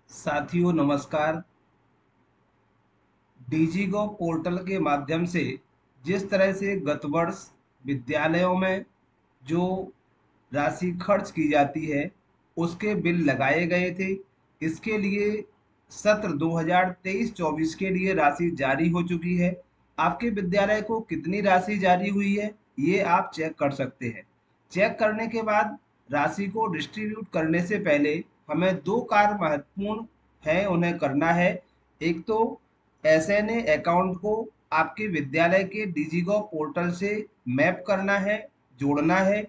साथियों नमस्कार। डीजीगो पोर्टल के माध्यम से जिस तरह से गत वर्ष विद्यालयों में जो राशि खर्च की जाती है उसके बिल लगाए गए थे। इसके लिए सत्र 2023-24 के लिए राशि जारी हो चुकी है। आपके विद्यालय को कितनी राशि जारी हुई है ये आप चेक कर सकते हैं। चेक करने के बाद राशि को डिस्ट्रीब्यूट करने से पहले हमें दो कार्य महत्वपूर्ण है उन्हें करना है। एक तो एसएनए अकाउंट को आपके विद्यालय के डिजिगो पोर्टल से मैप करना है, जोड़ना है।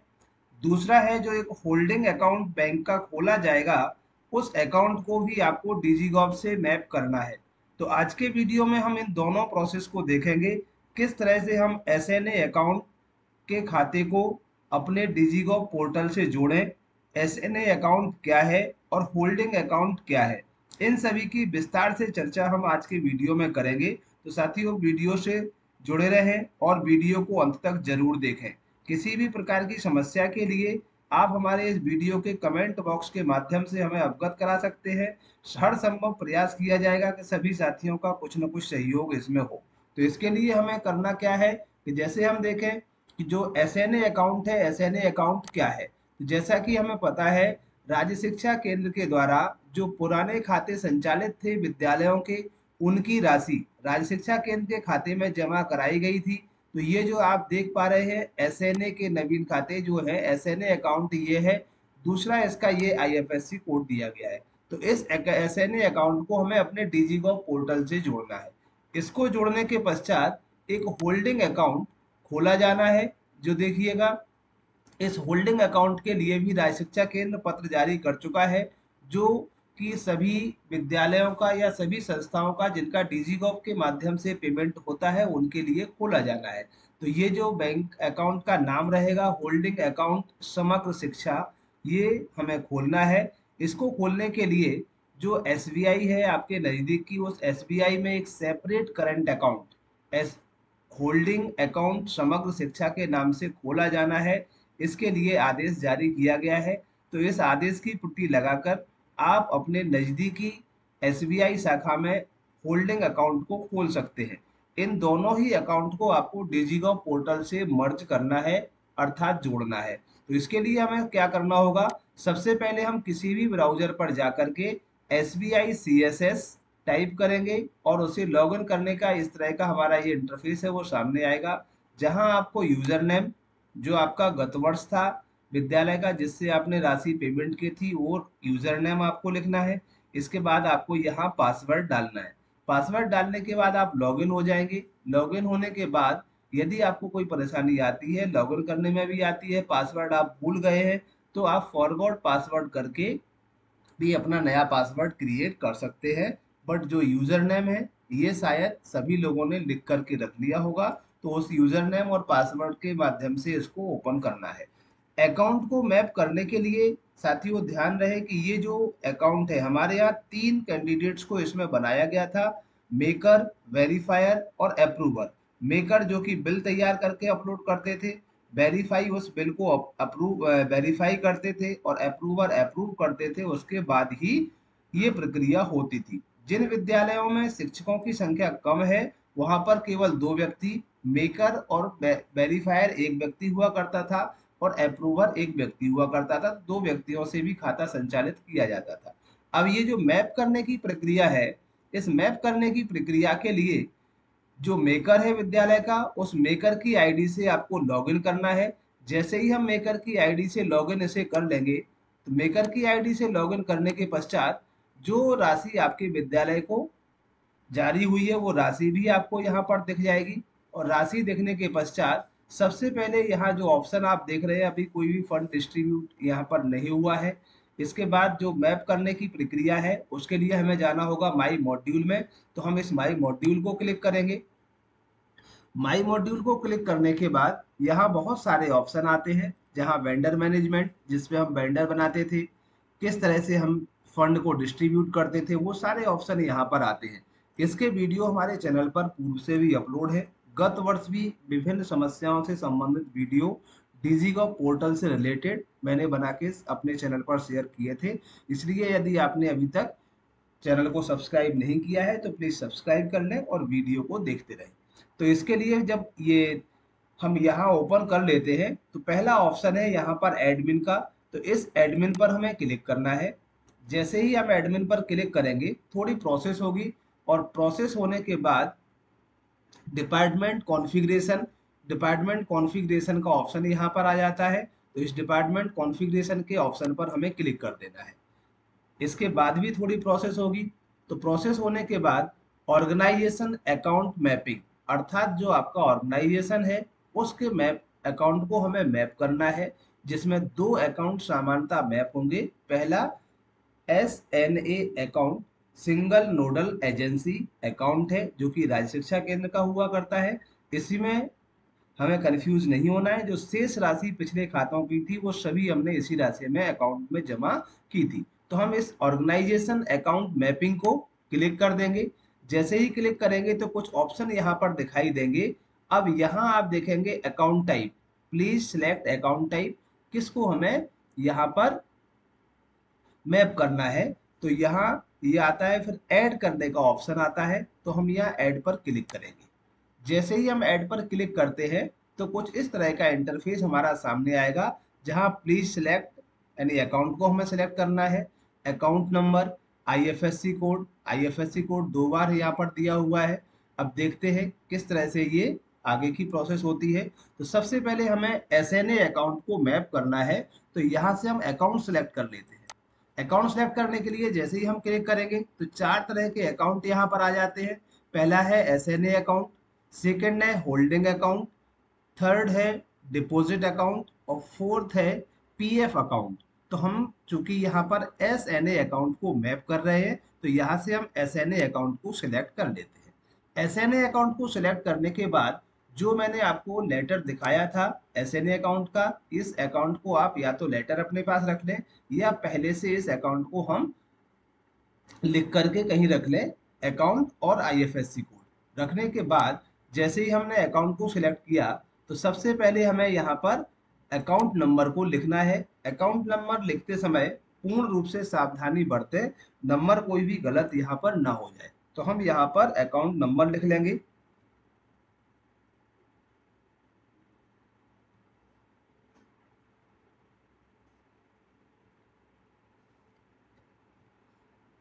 दूसरा है जो एक होल्डिंग अकाउंट बैंक का खोला जाएगा, उस अकाउंट को भी आपको डिजिगॉव से मैप करना है। तो आज के वीडियो में हम इन दोनों प्रोसेस को देखेंगे, किस तरह से हम एसएनए अकाउंट के खाते को अपने डिजिगो पोर्टल से जोड़ें, एसएनए अकाउंट क्या है और होल्डिंग अकाउंट क्या है। इन सभी की विस्तार से चर्चा हम आज के वीडियो में करेंगे। तो साथियों वीडियो से जुड़े रहें और वीडियो को अंत तक जरूर देखें। किसी भी प्रकार की समस्या के लिए आप हमारे इस वीडियो के कमेंट बॉक्स के माध्यम से हमें अवगत करा सकते हैं। हर संभव प्रयास किया जाएगा कि सभी साथियों का कुछ न कुछ सहयोग इसमें हो। तो इसके लिए हमें करना क्या है कि जैसे हम देखें कि जो एसएनए अकाउंट है, एसएनए अकाउंट क्या है। तो जैसा कि हमें पता है, राज्य शिक्षा केंद्र के द्वारा जो पुराने खाते संचालित थे विद्यालयों के, उनकी राशि राज्य शिक्षा केंद्र के खाते में जमा कराई गई थी। तो ये जो आप देख पा रहे हैं एसएनए के नवीन खाते जो है एसएनए अकाउंट ये है। दूसरा इसका ये आईएफएससी कोड दिया गया है। तो इस एसएनए अकाउंट को हमें अपने डिजिगो पोर्टल से जोड़ना है। इसको जोड़ने के पश्चात एक होल्डिंग अकाउंट खोला जाना है। जो देखिएगा, इस होल्डिंग अकाउंट के लिए भी राज्य शिक्षा केंद्र पत्र जारी कर चुका है, जो कि सभी विद्यालयों का या सभी संस्थाओं का जिनका डिजिगॉव के माध्यम से पेमेंट होता है उनके लिए खोला जाना है। तो ये जो बैंक अकाउंट का नाम रहेगा होल्डिंग अकाउंट समग्र शिक्षा, ये हमें खोलना है। इसको खोलने के लिए जो एसबीआई है आपके नजदीक की, उस एसबीआई में एक separate current account S holding account समग्र शिक्षा के नाम से खोला जाना है। इसके लिए आदेश जारी किया गया है। तो इस आदेश की पुष्टि लगाकर आप अपने नजदीकी एसबीआई शाखा में होल्डिंग अकाउंट को खोल सकते हैं। इन दोनों ही अकाउंट को आपको डिजिगो पोर्टल से मर्ज करना है, अर्थात जोड़ना है। तो इसके लिए हमें क्या करना होगा, सबसे पहले हम किसी भी ब्राउजर पर जाकर के SBI CSS टाइप करेंगे और उसे लॉगिन करने का इस तरह का हमारा ये इंटरफेस है वो सामने आएगा। जहां आपको यूजर नेम जो आपका गत वर्ष था विद्यालय का जिससे आपने राशि पेमेंट की थी वो यूजर नेम आपको लिखना है। इसके बाद आपको यहाँ पासवर्ड डालना है। पासवर्ड डालने के बाद आप लॉगिन हो जाएंगे। लॉगिन होने के बाद यदि आपको कोई परेशानी आती है, लॉगिन करने में भी आती है, पासवर्ड आप भूल गए हैं, तो आप फॉरगॉट पासवर्ड करके भी अपना नया पासवर्ड क्रिएट कर सकते हैं। बट जो यूजर नेम है ये शायद सभी लोगों ने लिख करके रख लिया होगा। तो उस यूजर नेम और पासवर्ड के माध्यम से इसको ओपन करना है। अकाउंट को मैप करने के लिए साथियों ध्यान रहे कि ये जो अकाउंट है हमारे यहाँ तीन कैंडिडेट्स को इसमें बनाया गया था, मेकर, वेरीफायर और अप्रूवर। मेकर जो कि बिल तैयार करके अपलोड करते थे, वेरीफाई उस बिल को अप्रूव वेरीफाई करते थे और अप्रूवर अप्रूव करते थे, उसके बाद ही ये प्रक्रिया होती थी। जिन विद्यालयों में शिक्षकों की संख्या कम है वहां पर केवल दो व्यक्ति, मेकर और वेरीफायर एक व्यक्ति हुआ करता था और अप्रूवर एक व्यक्ति हुआ करता था। दो व्यक्तियों से भी खाता संचालित किया जाता था। अब ये जो मैप करने की प्रक्रिया है, इस मैप करने की प्रक्रिया के लिए जो मेकर है विद्यालय का, उस मेकर की आईडी से आपको लॉगिन करना है। जैसे ही हम मेकर की आईडी से लॉगिन इसे कर लेंगे, तो मेकर की आईडी से लॉगिन करने के पश्चात जो राशि आपके विद्यालय को जारी हुई है वो राशि भी आपको यहाँ पर दिख जाएगी। और राशि देखने के पश्चात सबसे पहले यहाँ जो ऑप्शन आप देख रहे हैं, अभी कोई भी फंड डिस्ट्रीब्यूट यहाँ पर नहीं हुआ है। इसके बाद जो मैप करने की प्रक्रिया है उसके लिए हमें जाना होगा माई मॉड्यूल में। तो हम इस माई मॉड्यूल को क्लिक करेंगे। माई मॉड्यूल को क्लिक करने के बाद यहाँ बहुत सारे ऑप्शन आते हैं, जहाँ वेंडर मैनेजमेंट जिसमें हम वेंडर बनाते थे, किस तरह से हम फंड को डिस्ट्रीब्यूट करते थे, वो सारे ऑप्शन यहाँ पर आते हैं। इसके वीडियो हमारे चैनल पर पूर्व से भी अपलोड है। गत वर्ष भी विभिन्न समस्याओं से संबंधित वीडियो डिजिगो पोर्टल से रिलेटेड मैंने बना के अपने चैनल पर शेयर किए थे। इसलिए यदि आपने अभी तक चैनल को सब्सक्राइब नहीं किया है तो प्लीज़ सब्सक्राइब कर लें और वीडियो को देखते रहें। तो इसके लिए जब ये हम यहाँ ओपन कर लेते हैं तो पहला ऑप्शन है यहाँ पर एडमिन का। तो इस एडमिन पर हमें क्लिक करना है। जैसे ही हम एडमिन पर क्लिक करेंगे थोड़ी प्रोसेस होगी, और प्रोसेस होने के बाद डिपार्टमेंट कॉन्फ़िगरेशन का ऑप्शन यहाँ पर आ जाता है। तो इस डिपार्टमेंट कॉन्फ़िगरेशन के ऑप्शन पर हमें क्लिक कर देना है। इसके बाद भी थोड़ी प्रोसेस होगी। तो प्रोसेस होने के बाद ऑर्गेनाइजेशन अकाउंट मैपिंग, अर्थात जो आपका ऑर्गेनाइजेशन है उसके मैप अकाउंट को हमें मैप करना है, जिसमें दो अकाउंट समानता मैप होंगे। पहला SNA account single nodal agency account है, जो कि राज्य शिक्षा केंद्र का हुआ करता है। इसी में हमें कंफ्यूज नहीं होना है। जो शेष राशि पिछले खातों की थी वो सभी हमने इसी राशि में अकाउंट में जमा की थी। तो हम इस ऑर्गेनाइजेशन अकाउंट मैपिंग को क्लिक कर देंगे। जैसे ही क्लिक करेंगे तो कुछ ऑप्शन यहाँ पर दिखाई देंगे। अब यहाँ आप देखेंगे account type, please select account type, किसको हमें यहाँ पर मैप करना है। तो यहाँ ये आता है, फिर ऐड करने का ऑप्शन आता है, तो हम यहाँ ऐड पर क्लिक करेंगे। जैसे ही हम ऐड पर क्लिक करते हैं तो कुछ इस तरह का इंटरफेस हमारा सामने आएगा, जहां प्लीज सिलेक्ट यानी अकाउंट को हमें सिलेक्ट करना है, अकाउंट नंबर, आईएफएससी कोड 2 बार यहाँ पर दिया हुआ है। अब देखते हैं किस तरह से ये आगे की प्रोसेस होती है। तो सबसे पहले हमें एसएनए अकाउंट को मैप करना है। तो यहाँ से हम अकाउंट सेलेक्ट कर लेते हैं। अकाउंट सेलेक्ट करने के लिए जैसे ही हम क्लिक करेंगे तो 4 तरह के अकाउंट यहाँ पर आ जाते हैं। पहला है एसएनए अकाउंट, सेकंड है होल्डिंग अकाउंट, थर्ड है डिपॉजिट अकाउंट, और फोर्थ है पीएफ अकाउंट। तो हम चूंकि यहाँ पर एसएनए अकाउंट को मैप कर रहे हैं तो यहाँ से हम एसएनए अकाउंट को सिलेक्ट कर लेते हैं। एसएनए अकाउंट को सिलेक्ट करने के बाद जो मैंने आपको लेटर दिखाया था एसएनए अकाउंट का, इस अकाउंट को आप या तो लेटर अपने पास रख लें, या पहले से इस अकाउंट को हम लिख करके कहीं रख लें। अकाउंट और आईएफएससी कोड रखने के बाद जैसे ही हमने अकाउंट को सिलेक्ट किया तो सबसे पहले हमें यहाँ पर अकाउंट नंबर को लिखना है। अकाउंट नंबर लिखते समय पूर्ण रूप से सावधानी बरतें, नंबर कोई भी गलत यहाँ पर ना हो जाए। तो हम यहाँ पर अकाउंट नंबर लिख लेंगे।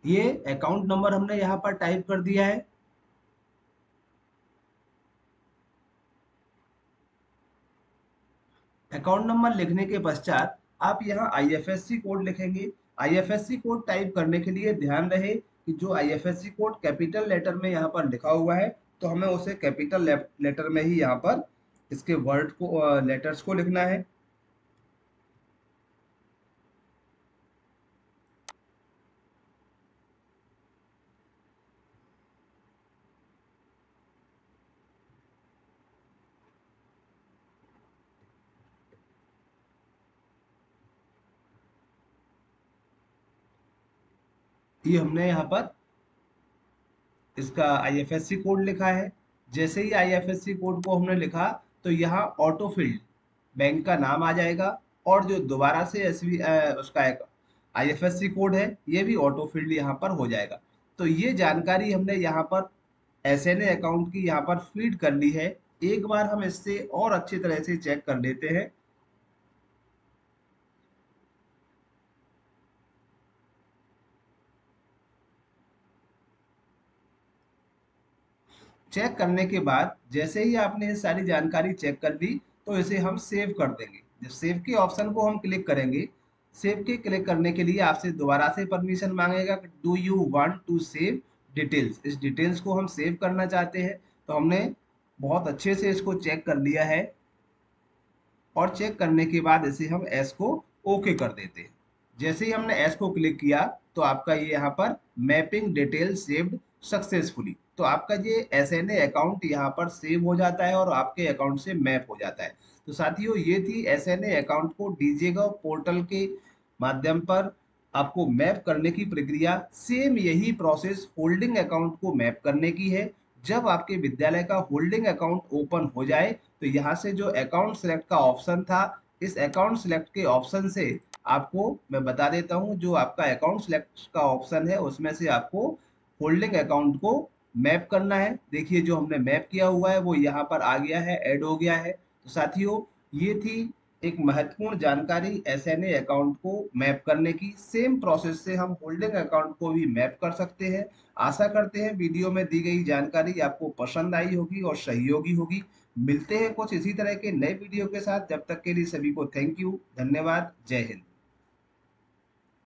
ये अकाउंट नंबर हमने यहाँ पर टाइप कर दिया है। अकाउंट नंबर लिखने के पश्चात आप यहाँ आईएफएससी कोड लिखेंगे। आईएफएससी कोड टाइप करने के लिए ध्यान रहे कि जो आईएफएससी कोड कैपिटल लेटर में यहाँ पर लिखा हुआ है तो हमें उसे कैपिटल लेटर में ही यहाँ पर इसके वर्ड को लेटर्स को लिखना है। ये हमने यहाँ पर इसका आईएफएससी कोड लिखा है। जैसे ही आईएफएससी कोड को हमने लिखा तो यहाँ ऑटो फील्ड बैंक का नाम आ जाएगा, और जो दोबारा से उसका एक आईएफएससी कोड है ये भी ऑटो फील्ड यहाँ पर हो जाएगा। तो ये जानकारी हमने यहाँ पर एसएनए अकाउंट की यहाँ पर फीड कर ली है। एक बार हम इससे और अच्छी तरह से चेक कर लेते हैं। चेक करने के बाद जैसे ही आपने ये सारी जानकारी चेक कर ली तो इसे हम सेव कर देंगे। जब सेव के ऑप्शन को हम क्लिक करेंगे, सेव के क्लिक करने के लिए आपसे दोबारा से परमिशन मांगेगा कि do you want to save details, इस डिटेल्स को हम सेव करना चाहते हैं। तो हमने बहुत अच्छे से इसको चेक कर लिया है, और चेक करने के बाद इसे हम एस को ओके कर देते हैं। जैसे ही हमने एस को क्लिक किया तो आपका ये यहाँ पर मैपिंग डिटेल सेव्ड सक्सेसफुली, तो आपका ये एसएनए अकाउंट यहाँ पर सेव हो जाता है और आपके अकाउंट से मैप हो जाता है। तो साथियों ये थी एसएनए अकाउंट को डीजेगव पोर्टल के माध्यम पर आपको मैप करने की प्रक्रिया। सेम यही प्रोसेस होल्डिंग अकाउंट को मैप करने की है। जब आपके विद्यालय का होल्डिंग अकाउंट ओपन हो जाए तो यहाँ से जो अकाउंट सेलेक्ट का ऑप्शन था, इस अकाउंट सेलेक्ट के ऑप्शन से आपको मैं बता देता हूँ, जो आपका अकाउंट सेलेक्ट का ऑप्शन है उसमें से आपको होल्डिंग अकाउंट को मैप करना है। देखिए जो हमने मैप किया हुआ है वो यहाँ पर आ गया है, ऐड हो गया है। तो साथियों, ये थी एक महत्वपूर्ण जानकारी एसएनए अकाउंट को मैप करने की। सेम प्रोसेस से हम होल्डिंग अकाउंट को भी मैप कर सकते हैं। आशा करते हैं वीडियो में दी गई जानकारी आपको पसंद आई होगी और सहयोगी होगी। मिलते हैं कुछ इसी तरह के नए वीडियो के साथ, जब तक के लिए सभी को थैंक यू, धन्यवाद, जय हिंद।